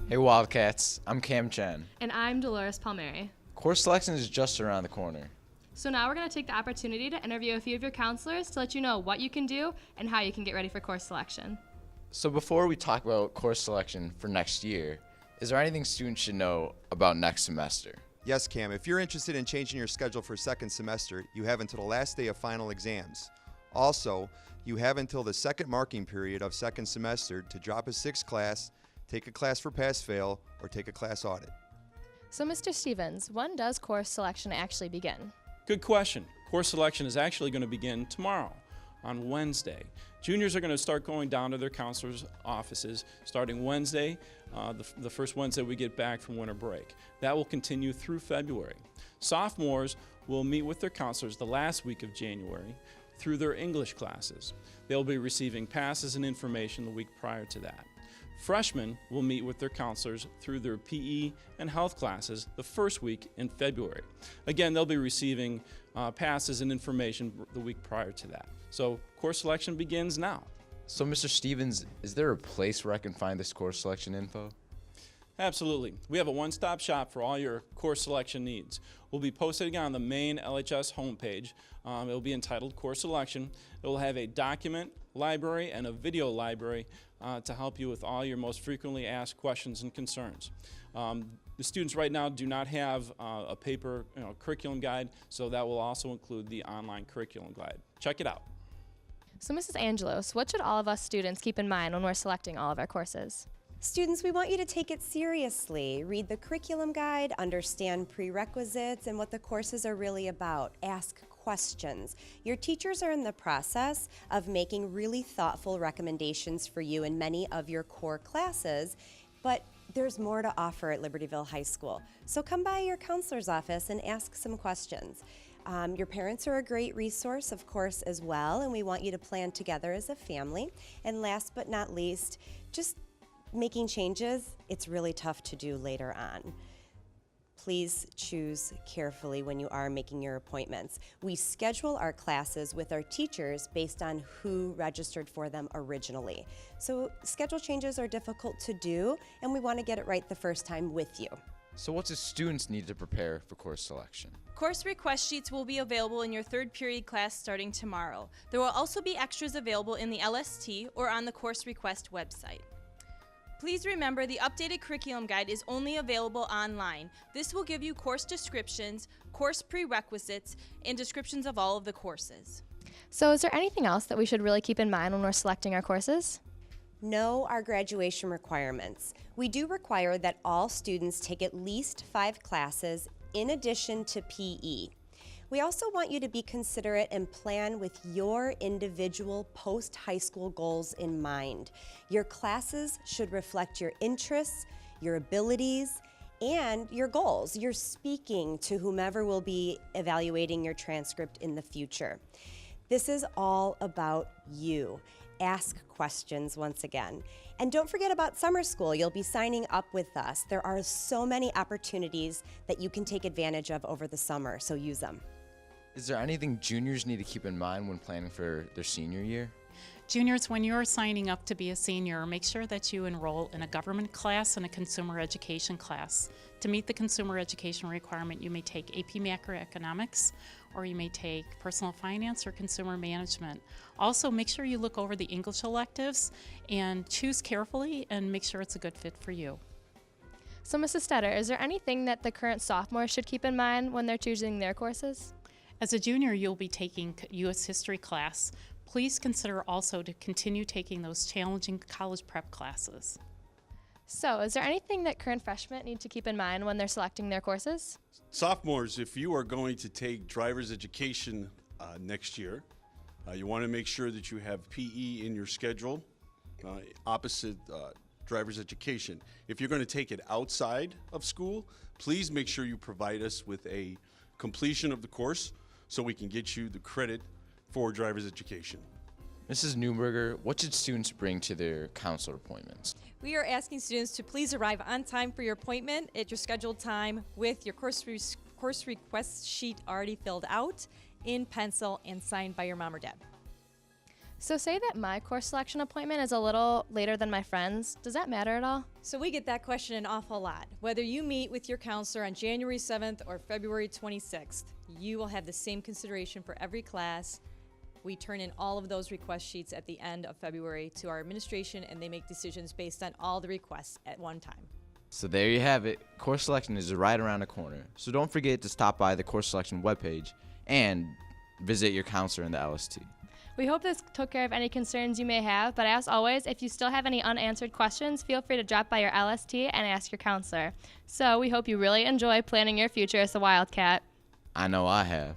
Hey Wildcats, I'm Cam Chen. And I'm Dolores Palmieri. Course selection is just around the corner. So now we're going to take the opportunity to interview a few of your counselors to let you know what you can do and how you can get ready for course selection. So before we talk about course selection for next year, is there anything students should know about next semester? Yes, Cam. If you're interested in changing your schedule for second semester, you have until the last day of final exams. Also, you have until the second marking period of second semester to drop a sixth class, take a class for pass-fail, or take a class audit. So, Mr. Stevens, when does course selection actually begin? Good question. Course selection is actually going to begin tomorrow on Wednesday. Juniors are going to start going down to their counselors' offices starting Wednesday, the first Wednesday we get back from winter break. That will continue through February. Sophomores will meet with their counselors the last week of January through their English classes. They'll be receiving passes and information the week prior to that. Freshmen will meet with their counselors through their PE and health classes the first week in February. Again, they'll be receiving passes and information the week prior to that. So course selection begins now. So Mr. Stevens, is there a place where I can find this course selection info? Absolutely. We have a one-stop shop for all your course selection needs. We'll be posting on the main LHS homepage. It will be entitled Course Selection. It will have a document library and a video library to help you with all your most frequently asked questions and concerns. The students right now do not have a paper curriculum guide, so that will also include the online curriculum guide. Check it out. So, Mrs. Angelos, what should all of us students keep in mind when we're selecting all of our courses? Students, we want you to take it seriously. Read the curriculum guide, understand prerequisites and what the courses are really about. Ask questions. Your teachers are in the process of making really thoughtful recommendations for you in many of your core classes, but there's more to offer at Libertyville High School. So come by your counselor's office and ask some questions. Your parents are a great resource, of course, as well, and we want you to plan together as a family. And last but not least, just making changes, it's really tough to do later on. Please choose carefully when you are making your appointments. We schedule our classes with our teachers based on who registered for them originally. So schedule changes are difficult to do, and we want to get it right the first time with you. So what do students need to prepare for course selection? Course request sheets will be available in your third period class starting tomorrow. There will also be extras available in the LST or on the course request website. Please remember the updated curriculum guide is only available online. This will give you course descriptions, course prerequisites, and descriptions of all of the courses. So, is there anything else that we should really keep in mind when we're selecting our courses? Know our graduation requirements. We do require that all students take at least 5 classes in addition to PE. We also want you to be considerate and plan with your individual post-high school goals in mind. Your classes should reflect your interests, your abilities, and your goals. You're speaking to whomever will be evaluating your transcript in the future. This is all about you. Ask questions once again. And don't forget about summer school. You'll be signing up with us. There are so many opportunities that you can take advantage of over the summer, so use them. Is there anything juniors need to keep in mind when planning for their senior year? Juniors, when you're signing up to be a senior, make sure that you enroll in a government class and a consumer education class. To meet the consumer education requirement, you may take AP Macroeconomics, or you may take personal finance or consumer management. Also, make sure you look over the English electives and choose carefully and make sure it's a good fit for you. So, Mrs. Stetter, is there anything that the current sophomores should keep in mind when they're choosing their courses? As a junior, you'll be taking U.S. history class. Please consider also to continue taking those challenging college prep classes. So, is there anything that current freshmen need to keep in mind when they're selecting their courses? Sophomores, if you are going to take driver's education next year, you want to make sure that you have PE in your schedule opposite driver's education. If you're going to take it outside of school, please make sure you provide us with a completion of the course so we can get you the credit for driver's education. Mrs. Newberger, what should students bring to their counselor appointments? We are asking students to please arrive on time for your appointment at your scheduled time with your course request sheet already filled out in pencil and signed by your mom or dad. So say that my course selection appointment is a little later than my friends. Does that matter at all? So we get that question an awful lot. Whether you meet with your counselor on January 7th or February 26th, you will have the same consideration for every class. We turn in all of those request sheets at the end of February to our administration, and they make decisions based on all the requests at one time. So there you have it. Course selection is right around the corner. So don't forget to stop by the course selection webpage and visit your counselor in the LST. We hope this took care of any concerns you may have, but as always, if you still have any unanswered questions, feel free to drop by your LST and ask your counselor. So we hope you really enjoy planning your future as a Wildcat. I know I have.